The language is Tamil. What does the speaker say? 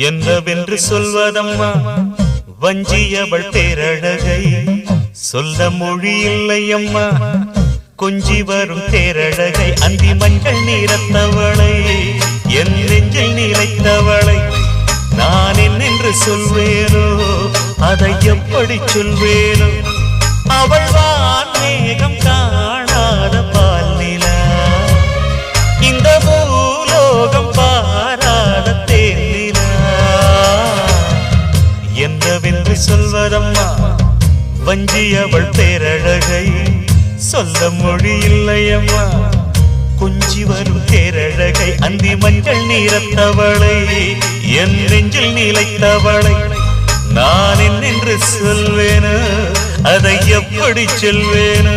என்னவென்று சொல்வதம்மா வஞ்சியவள் பேரழகை சொல்ல மொழி இல்லையம்மா கொஞ்சி வரும் தேரழகை அந்தி மஞ்சள் நீரத்தவளை என் நெஞ்சில் நிலைத்தவளை நான் என்னென்று சொல்வேனோ அதை எப்படி சொல்வேனோ அவள் வான் மேகம் காணாத பால் நிலா இந்த பூலோகம் பாராத தேனிலா என்னவென்று சொல்வதம்மா வஞ்சியவள் பேரழகை சொல்ல மொழி இல்லையம்மா கொஞ்சி வரும் தேரழகை அந்தி மஞ்சள் நீரத்தவளை என் நெஞ்சில் நிலைத்தவளை நான் என்னென்று சொல்வேனோ அதை எப்படி சொல்வேனோ